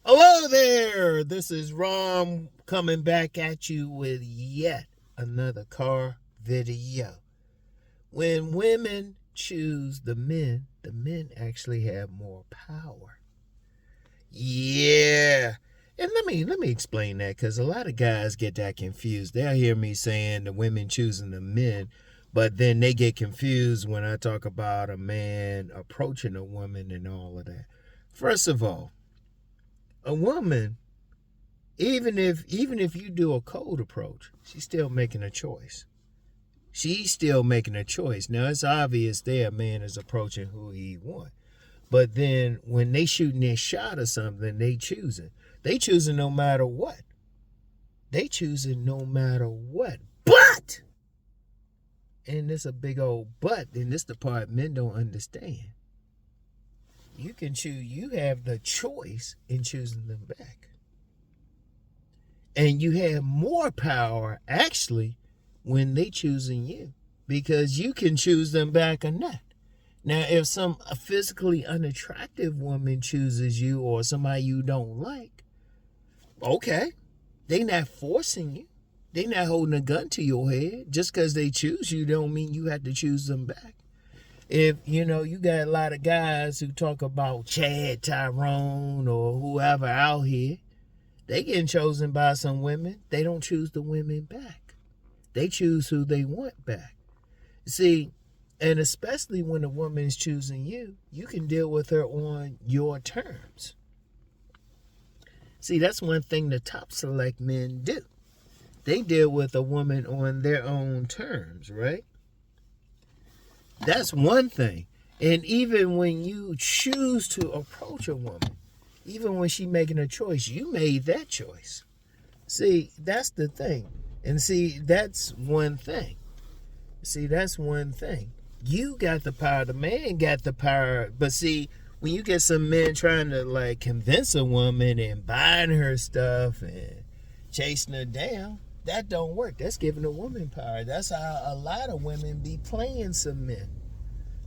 Hello there, this is Rom coming back at you with yet another car video. When women choose the men actually have more power. Yeah. And let me explain that, because a lot of guys get that confused. They'll hear me saying the women choosing the men, but then they get confused when I talk about a man approaching a woman and all of that. First of all, a woman, even if you do a cold approach, she's still making a choice. She's still making a choice. Now, it's obvious there a man is approaching who he wants. But then when they shooting their shot or something, they choosing. They choosing no matter what. They choosing no matter what. But, and it's a big old but, and this the part men don't understand. You can choose, you have the choice in choosing them back. And you have more power, actually, when they choosing you, because you can choose them back or not. Now, if a physically unattractive woman chooses you, or somebody you don't like, okay, they not forcing you. They not holding a gun to your head. Just because they choose you don't mean you have to choose them back. If, you got a lot of guys who talk about Chad, Tyrone, or whoever out here, they getting chosen by some women. They don't choose the women back. They choose who they want back. See, and especially when a woman's choosing you, you can deal with her on your terms. See, that's one thing the top select men do. They deal with a woman on their own terms, right? That's one thing. And even when you choose to approach a woman, even when she's making a choice, you made that choice. See, that's the thing. And see, that's one thing. You got the power. The man got the power. But see, when you get some men trying to convince a woman and buying her stuff and chasing her down, that don't work. That's giving a woman power. That's how a lot of women be playing some men.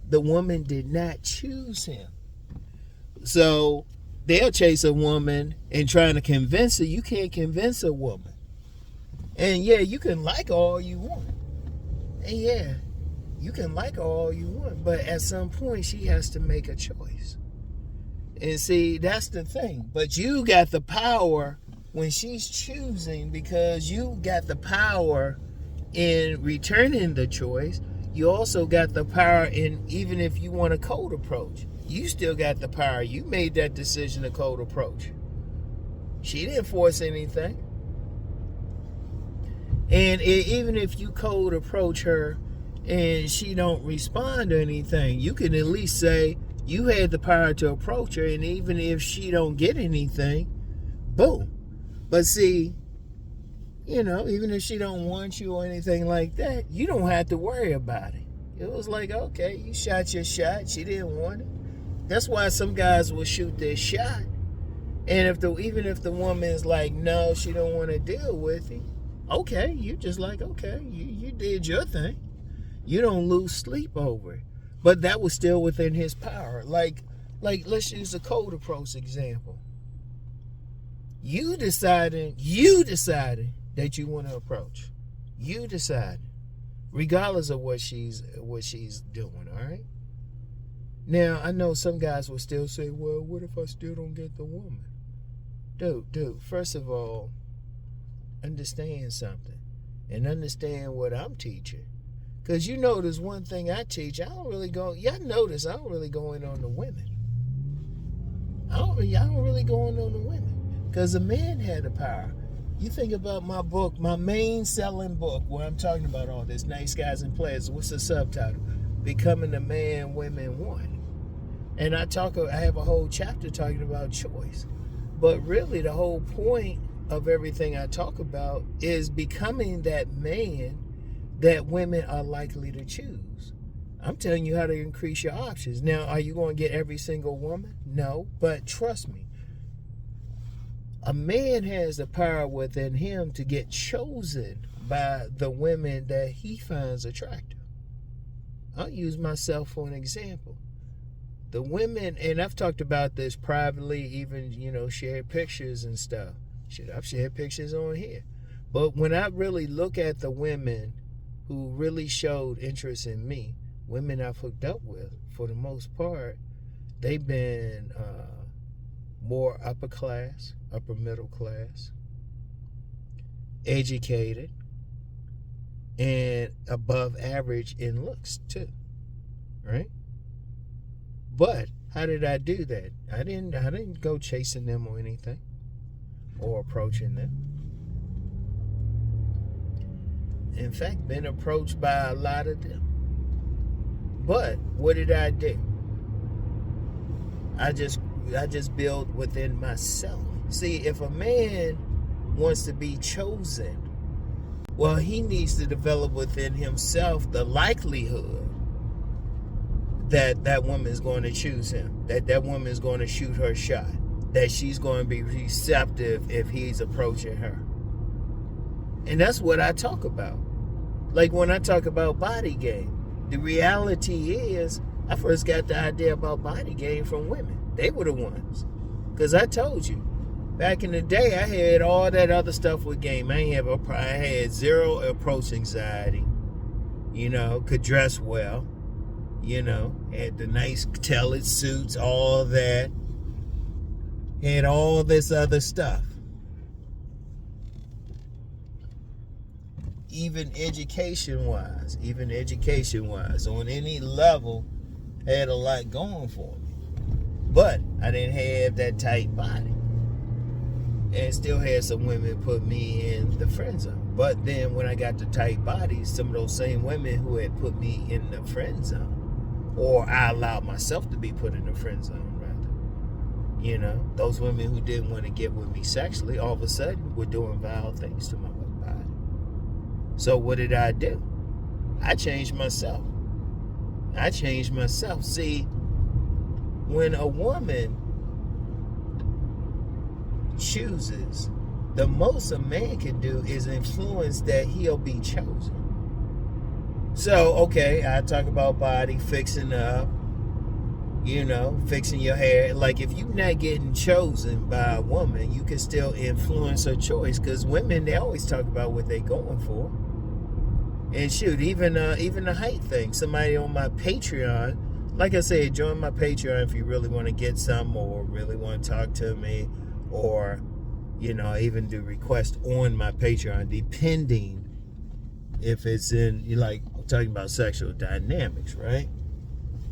The woman did not choose him. So they'll chase a woman and trying to convince her. You can't convince a woman. And yeah, you can like her all you want. And yeah, you can like her all you want. But at some point, she has to make a choice. And see, that's the thing. But you got the power when she's choosing, because you got the power in returning the choice. You also got the power in, even if you want a cold approach, you still got the power. You made that decision to cold approach. She didn't force anything. And even if you cold approach her and she don't respond to anything, you can at least say you had the power to approach her, and even if she don't get anything, boom. But see, even if she don't want you or anything like that, you don't have to worry about it. It was like, okay, you shot your shot. She didn't want it. That's why some guys will shoot their shot. And even if the woman's like, no, she don't want to deal with it, okay, you just like, okay, you did your thing. You don't lose sleep over it. But that was still within his power. Like let's use a cold approach example. You decided that you want to approach. You decided, regardless of what she's doing, all right? Now, I know some guys will still say, well, what if I still don't get the woman? Dude, first of all, understand something. And understand what I'm teaching. Because there's one thing I teach. Y'all notice I don't really go in on the women. I don't really go in on the women. Because the man had the power. You think about my book, my main selling book, where I'm talking about all this, Nice Guys and Players. What's the subtitle? Becoming the Man Women Want. And I have a whole chapter talking about choice. But really, the whole point of everything I talk about is becoming that man that women are likely to choose. I'm telling you how to increase your options. Now, are you going to get every single woman? No, but trust me. A man has the power within him to get chosen by the women that he finds attractive. I'll use myself for an example. The women, and I've talked about this privately, even, shared pictures and stuff. Shit, I've shared pictures on here. But when I really look at the women who really showed interest in me, women I've hooked up with, for the most part, they've been more upper class, upper middle class, educated, and above average in looks too, right? But how did I do that? I didn't go chasing them or anything, or approaching them. In fact, been approached by a lot of them. But what did I do? I just build within myself. See, if a man wants to be chosen, well, he needs to develop within himself the likelihood that woman is going to choose him, that woman is going to shoot her shot, that she's going to be receptive if he's approaching her. And that's what I talk about. Like when I talk about body game, the reality is I first got the idea about body game from women. They were the ones. Because I told you, back in the day, I had all that other stuff with game. I had zero approach anxiety, could dress well, had the nice tailored suits, all that, had all this other stuff. Even education-wise, on any level, had a lot going for me. But I didn't have that tight body. And still had some women put me in the friend zone. But then when I got the tight bodies, some of those same women who had put me in the friend zone, or I allowed myself to be put in the friend zone, rather. Those women who didn't want to get with me sexually, all of a sudden were doing vile things to my body. So what did I do? I changed myself. See, when a woman chooses, the most a man can do is influence that he'll be chosen. So, okay, I talk about body, fixing up, fixing your hair. Like, if you're not getting chosen by a woman, you can still influence her choice, because women, they always talk about what they're going for. And shoot, even the height thing. Somebody on my Patreon, like I said, join my Patreon if you really want to get some, or really want to talk to me, or, even do requests on my Patreon, depending if it's in, talking about sexual dynamics, right?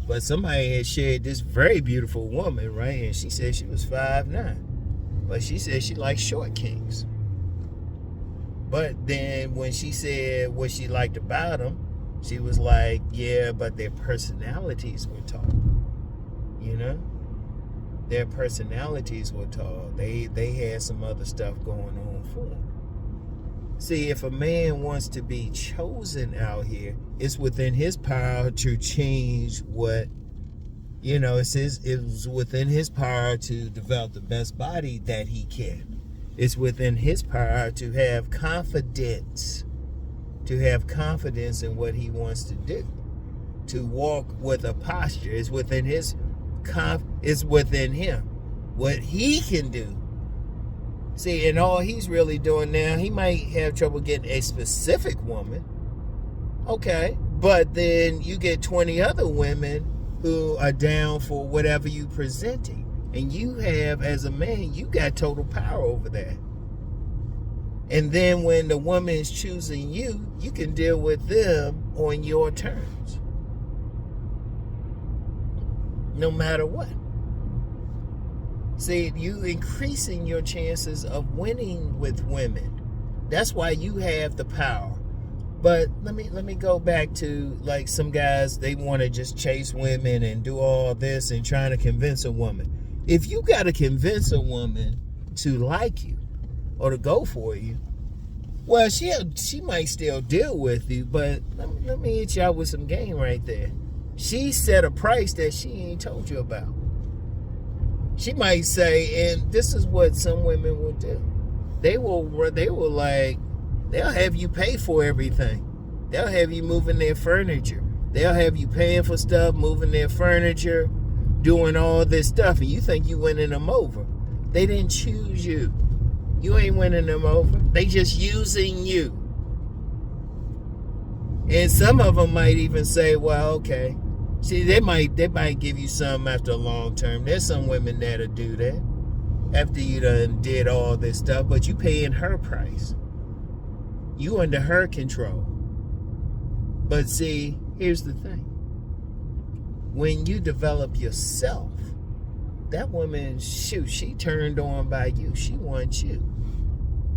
But somebody had shared this very beautiful woman, right? And she said she was 5'9", but she said she likes short kings. But then when she said what she liked about them, she was like, yeah, but their personalities were tall. Their personalities were tall. They had some other stuff going on for them. See, if a man wants to be chosen out here, it's within his power to change what, it's within his power to develop the best body that he can. It's within his power to have confidence in what he wants to do, to walk with a posture. It's within it's within him, what he can do. See, and all he's really doing now, he might have trouble getting a specific woman, okay, but then you get 20 other women who are down for whatever you presenting. And you have, as a man, you got total power over that. And then when the woman is choosing you, you can deal with them on your terms. No matter what. See, you increasing your chances of winning with women. That's why you have the power. But let me go back to, like, some guys, they want to just chase women and do all this and trying to convince a woman. If you got to convince a woman to like you or to go for you, well, she might still deal with you, but let me hit you out with some game right there. She set a price that she ain't told you about. She might say, and this is what some women will do. They'll have you pay for everything. They'll have you moving their furniture. They'll have you paying for stuff, moving their furniture, doing all this stuff, and you think you winning them over. They didn't choose you. You ain't winning them over. They just using you. And some of them might even say, well, okay. See, they might give you some after a long term. There's some women that'll do that after you done did all this stuff, but you paying her price. You under her control. But see, here's the thing. When you develop yourself, that woman, shoot, she turned on by you. She wants you.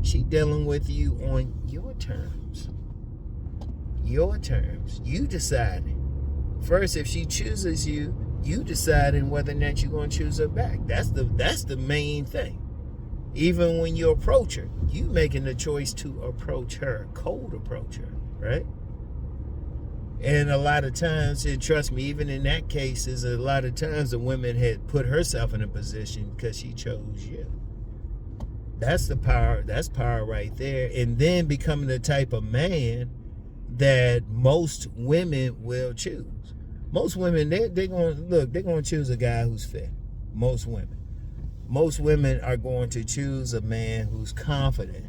She dealing with you on your terms. Your terms. You deciding. First, if she chooses you, you deciding whether or not you're going to choose her back. That's the main thing. Even when you approach her, you making the choice to approach her, cold approach her, right? And a lot of times, and trust me, even in that case, is a lot of times the woman had put herself in a position because she chose you. That's the power. That's power right there. And then becoming the type of man that most women will choose. Most women, they're going to choose a guy who's fit. Most women. Most women are going to choose a man who's confident,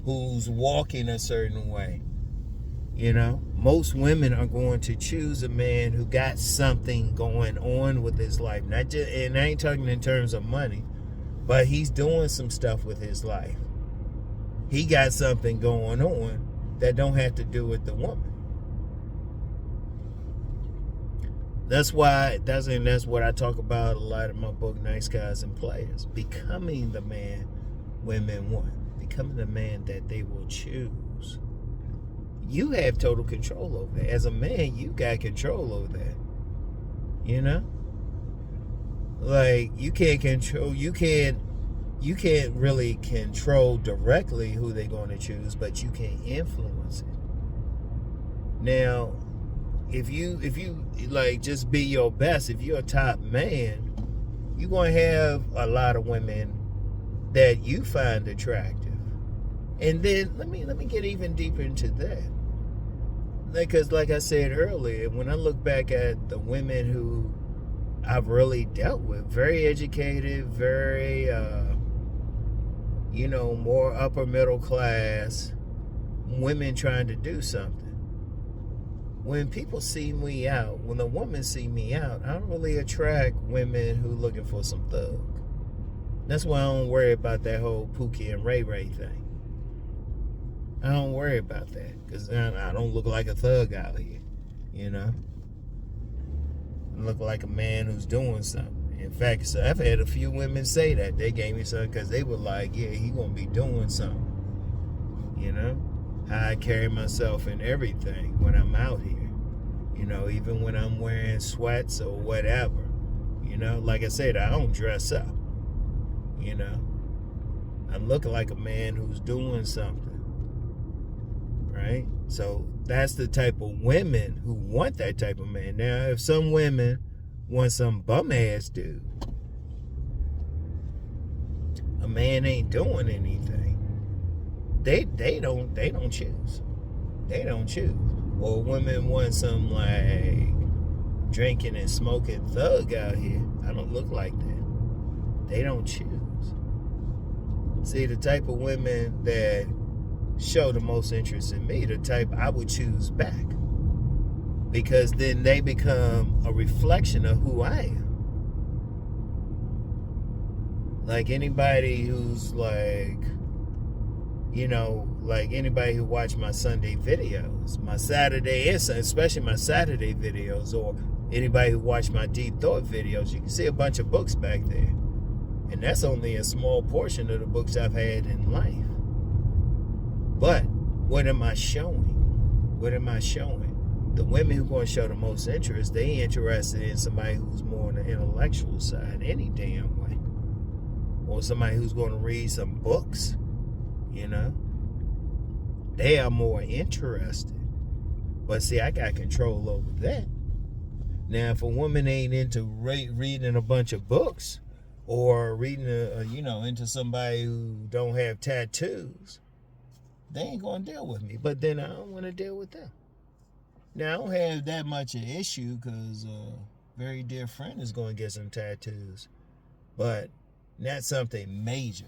who's walking a certain way. You know, most women are going to choose a man who got something going on with his life. Not just, and I ain't talking in terms of money, but he's doing some stuff with his life. He got something going on that don't have to do with the woman. That's why, that's what I talk about a lot in my book, Nice Guys and Players. Becoming the man women want. Becoming the man that they will choose. You have total control over that. As a man, you got control over that. You know? Like, you can't really control directly who they're going to choose, but you can influence it. Now, if you like, just be your best, if you're a top man, you're going to have a lot of women that you find attractive. And then let me get even deeper into that. Because like I said earlier, when I look back at the women who I've really dealt with, very educated, very, more upper middle class women trying to do something. When people see me out, when a woman see me out, I don't really attract women who looking for some thug. That's why I don't worry about that whole Pookie and Ray Ray thing. I don't worry about that because I don't look like a thug out here, you know. I look like a man who's doing something. In fact, so I've had a few women say that. They gave me something because they were like, yeah, he gonna be doing something, you know. How I carry myself and everything when I'm out here, you know, even when I'm wearing sweats or whatever, you know. Like I said, I don't dress up, you know. I'm looking like a man who's doing something. Right? So that's the type of women who want that type of man. Now, if some women want some bum ass dude, a man ain't doing anything, they don't choose. They don't choose. Or women want some like drinking and smoking thug out here. I don't look like that. They don't choose. See, the type of women that show the most interest in me, the type I would choose back, because then they become a reflection of who I am. Like anybody who's like, you know, like anybody who watched my Sunday videos, my Saturday, especially my Saturday videos, or anybody who watched my Deep Thought videos, you can see a bunch of books back there. And that's only a small portion of the books I've had in life. But what am I showing? What am I showing? The women who are going to show the most interest, they interested in somebody who's more on the intellectual side any damn way. Or somebody who's going to read some books, you know. They are more interested. But see, I got control over that. Now, if a woman ain't into reading a bunch of books, or reading, into somebody who don't have tattoos, they ain't going to deal with me. But then I don't want to deal with them. Now, I don't have that much an issue because very dear friend is going to get some tattoos, but not something major.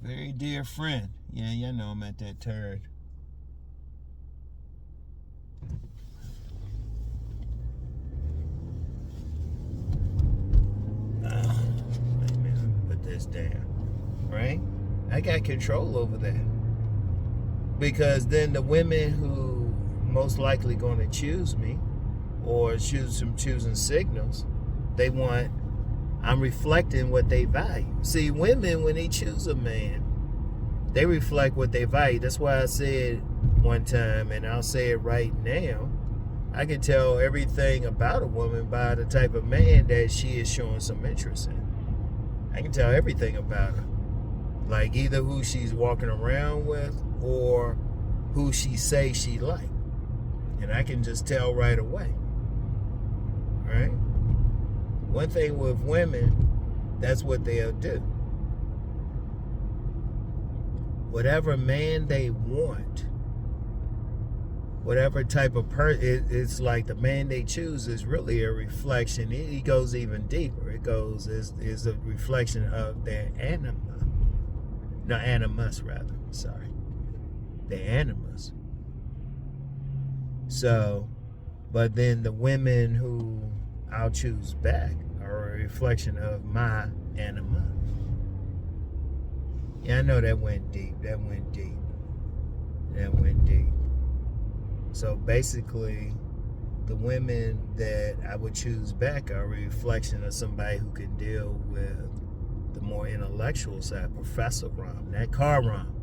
Very dear friend. Yeah, y'all know I'm at that turn. Wait a minute, let me put this down. Right? I got control over that. Because then the women who most likely going to choose me or choose some choosing signals, I'm reflecting what they value. See, women, when they choose a man, they reflect what they value. That's why I said one time, and I'll say it right now, I can tell everything about a woman by the type of man that she is showing some interest in. I can tell everything about her. Like either who she's walking around with or who she say she like. And I can just tell right away. Right? One thing with women, that's what they'll do. Whatever man they want, whatever type of it's like the man they choose is really a reflection. It goes even deeper. It goes is a reflection of their animus rather. Sorry. Their animus. So, but then the women who I'll choose back are a reflection of my anima. Yeah, I know that went deep. So basically, the women that I would choose back are a reflection of somebody who can deal with the more intellectual side, Professor Rom, not Car Rom,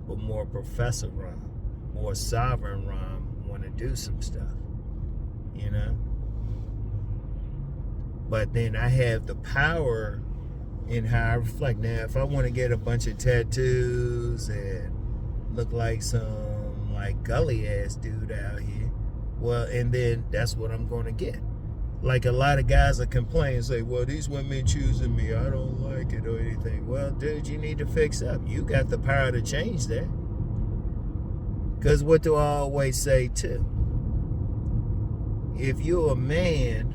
but more Professor Rom, more sovereign Rom, want to do some stuff, you know? But then I have the power in how I reflect. Now, if I want to get a bunch of tattoos and look like some like gully ass dude out here, well, and then that's what I'm going to get. Like a lot of guys are complaining, say, well, these women choosing me, I don't like it or anything. Well, dude, you need to fix up. You got the power to change that. Because what do I always say too? If you're a man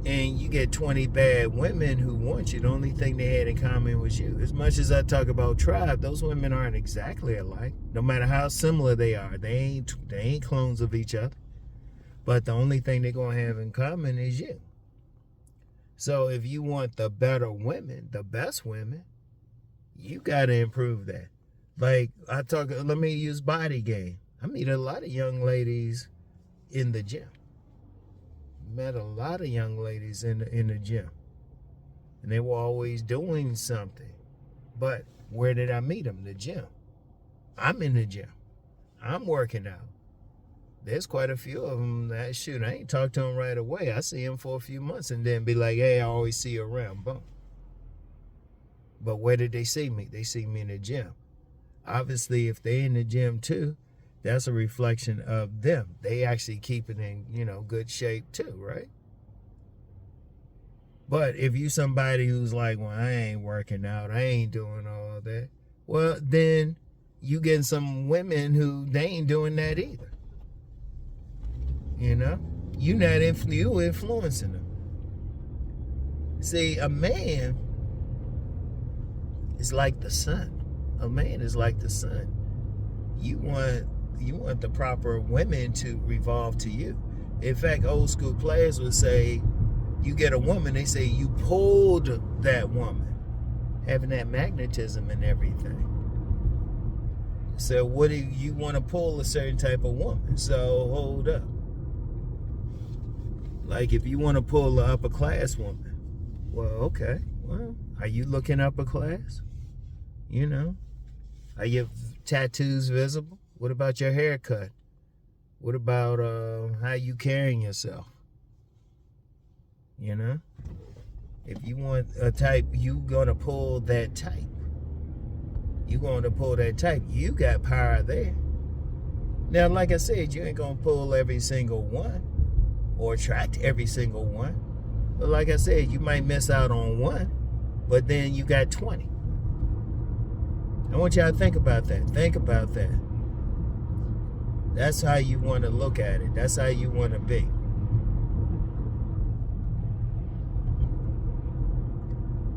and you get 20 bad women who want you, the only thing they had in common was you. As much as I talk about tribe, those women aren't exactly alike. No matter how similar they are, they ain't clones of each other. But the only thing they're going to have in common is you. So if you want the better women, the best women, you got to improve that. Like let me use body game. I meet a lot of young ladies in the gym. Met a lot of young ladies in the gym. And they were always doing something. But where did I meet them? The gym. I'm in the gym. I'm working out. There's quite a few of them that, shoot, I ain't talk to them right away. I see them for a few months and then be like, hey, I always see you around. Boom. But where did they see me? They see me in the gym. Obviously, if they're in the gym too, that's a reflection of them. They actually keep it in, good shape too, right? But if you somebody who's like, well, I ain't working out, I ain't doing all that, well, then you getting some women who they ain't doing that either. You influencing them. See, a man is like the sun. A man is like the sun. You want the proper women to revolve to you. In fact, old school players would say, you get a woman, they say you pulled that woman, having that magnetism and everything. So what do you want to pull a certain type of woman? So hold up. Like if you want to pull an upper class woman, well, okay. Well, are you looking upper class? Are your tattoos visible? What about your haircut? What about how you carrying yourself? If you want a type, you gonna pull that type. You got power there. Now, like I said, you ain't gonna pull every single one or attract every single one. But like I said, you might miss out on one, but then you got 20. I want y'all to think about that. That's how you want to look at it. That's how you want to be.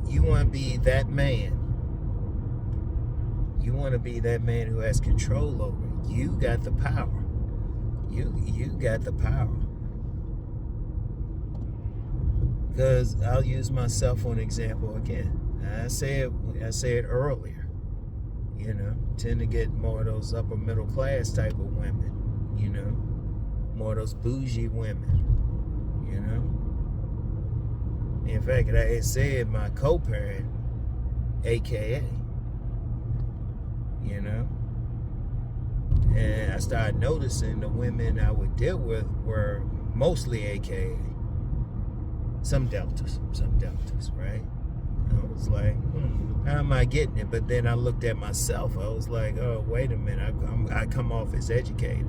You want to be that man. You want to be that man who has control over it. You got the power. You got the power. Because I'll use myself for an example again. I said earlier, tend to get more of those upper middle class type of women, more of those bougie women, In fact, I had said my co-parent, AKA, and I started noticing the women I would deal with were mostly AKA. Some deltas, right? I was like, how am I getting it? But then I looked at myself. I was like, oh, wait a minute. I come off as educated,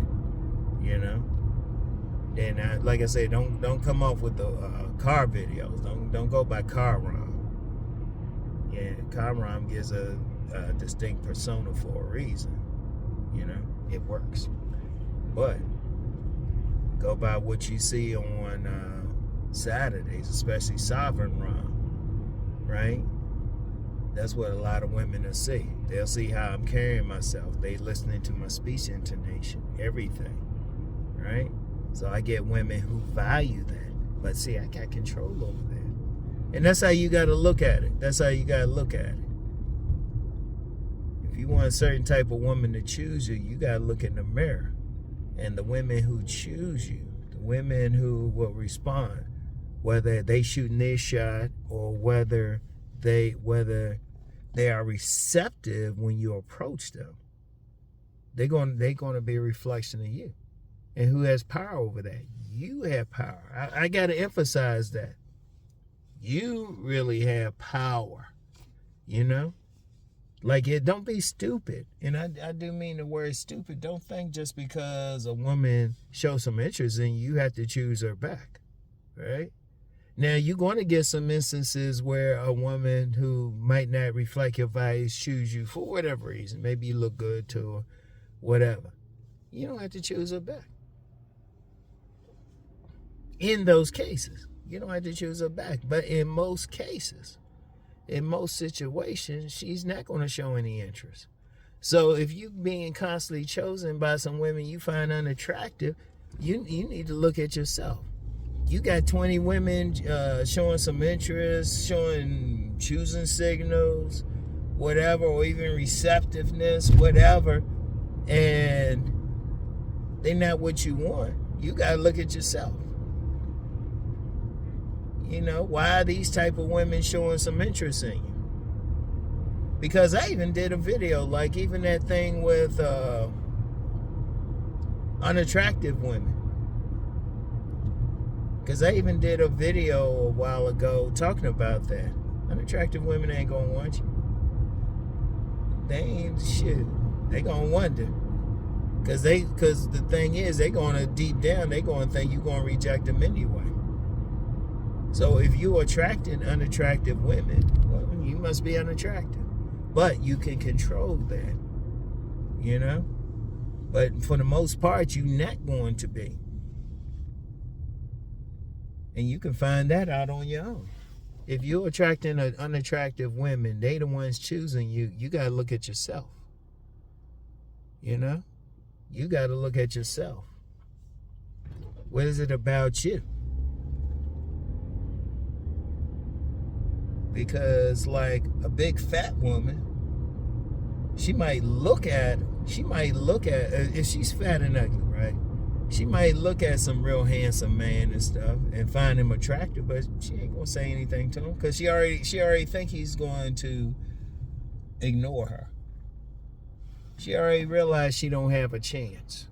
Then, like I said, don't come off with the car videos. Don't go by car Rom. Yeah, car Rom gives a distinct persona for a reason. It works. But go by what you see on Saturdays, especially Sovereign Rom, right? That's what a lot of women will see. They'll see how I'm carrying myself. They listening to my speech intonation, everything, right? So I get women who value that. But see, I got control over that. And that's how you got to look at it. That's how you got to look at it. If you want a certain type of woman to choose you, you got to look in the mirror. And the women who choose you, the women who will respond, whether they shooting their shot or whether they are receptive when you approach them, they're going to be a reflection of you. And who has power over that? You have power. I got to emphasize that. You really have power, Like, don't be stupid. And I do mean the word stupid. Don't think just because a woman shows some interest in you, you have to choose her back, right? Now, you're going to get some instances where a woman who might not reflect your values choose you for whatever reason. Maybe you look good to her, whatever. You don't have to choose her back. In those cases, you don't have to choose her back. But in most cases, in most situations, she's not going to show any interest. So if you're being constantly chosen by some women you find unattractive, you need to look at yourself. You got 20 women showing some interest, choosing signals, whatever, or even receptiveness, whatever, and they're not what you want. You got to look at yourself. Why are these type of women showing some interest in you? Because I even did a video, like even that thing with unattractive women. Because I even did a video a while ago talking about that. Unattractive women ain't going to want you. They ain't shit. They going to wonder. Because the thing is, they going to deep down, they going to think you're going to reject them anyway. So if you're attracting unattractive women, well, you must be unattractive. But you can control that, But for the most part, you're not going to be. And you can find that out on your own. If you're attracting unattractive women, they the ones choosing you. You got to look at yourself. You got to look at yourself. What is it about you? Because like a big fat woman, she might look at if she's fat and ugly, right? She might look at some real handsome man and stuff and find him attractive, but she ain't gonna say anything to him because she already think he's going to ignore her. She already realized she don't have a chance.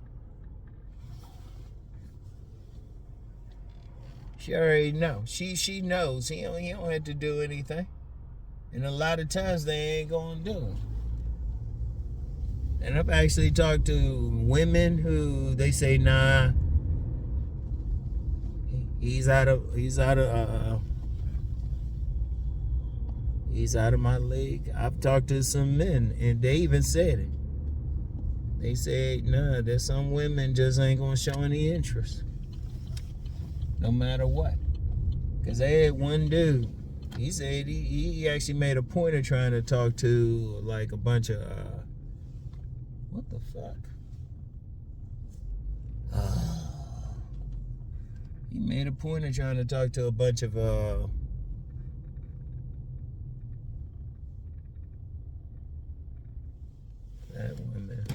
She already knows. She knows he don't have to do anything. And a lot of times they ain't gonna do it. And I've actually talked to women who they say, nah, he's out of my league. I've talked to some men and they even said it. They said, nah, there's some women just ain't gonna show any interest. No matter what. Because they had one dude, he said he actually made a point of trying to talk to like a bunch of, what the fuck? He made a point of trying to talk to a bunch of, that woman.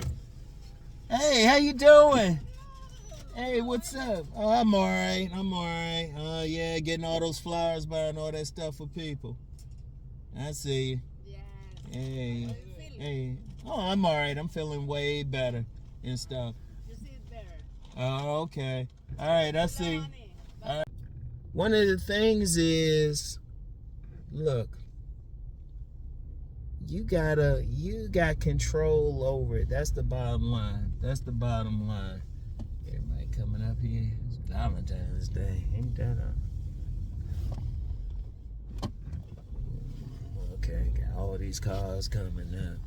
Hey, how you doing? Hey, what's up? Oh, I'm all right. Yeah, getting all those flowers, buying all that stuff for people. I see you. Yeah. Hey. Hey. Oh, I'm all right. I'm feeling way better and stuff. You see it better. Oh, okay. All right, I see. All right. One of the things is, look, you got control over it. That's the bottom line. Everybody coming up here. It's Valentine's Day. Ain't that okay, got all these cars coming up.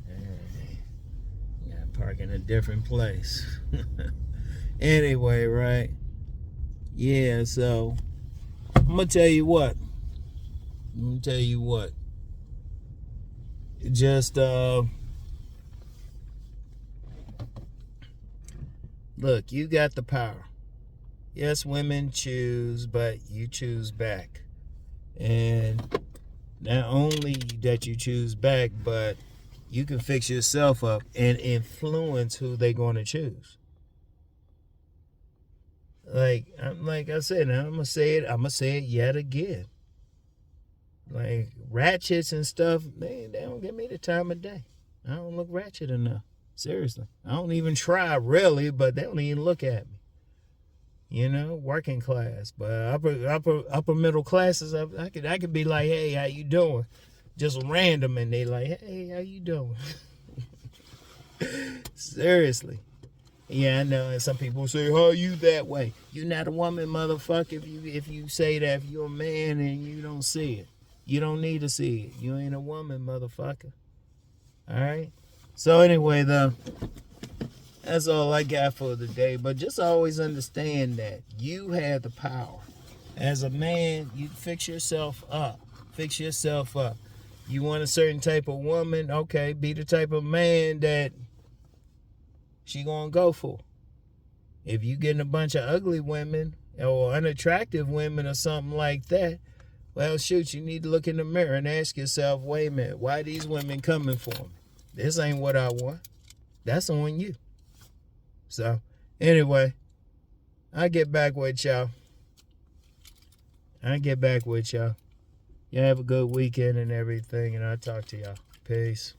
Hey, you gotta park in a different place. Anyway, right? Yeah, so I'm gonna tell you what. Just look, you got the power. Yes, women choose, but you choose back. And not only that you choose back, but you can fix yourself up and influence who they're going to choose. Like I said, I'm gonna say it yet again. Like ratchets and stuff, they don't give me the time of day. I don't look ratchet enough. Seriously. I don't even try really, but they don't even look at me. You know, working class. But upper middle classes, I could be like, hey, how you doing? Just random, and they like, hey, how you doing? Seriously. Yeah, I know. And some people say, "How you that way? You not a woman, motherfucker. If you say that, if you're a man and you don't see it, you don't need to see it. You ain't a woman, motherfucker." All right. So anyway, though, that's all I got for today. But just always understand that you have the power. As a man, you fix yourself up. You want a certain type of woman? Okay, be the type of man that she gonna go for. If you getting a bunch of ugly women or unattractive women or something like that, well, shoot, you need to look in the mirror and ask yourself, wait a minute, why these women coming for me? This ain't what I want. That's on you. So, anyway, I'll get back with y'all. Y'all have a good weekend and everything, and I'll talk to y'all. Peace.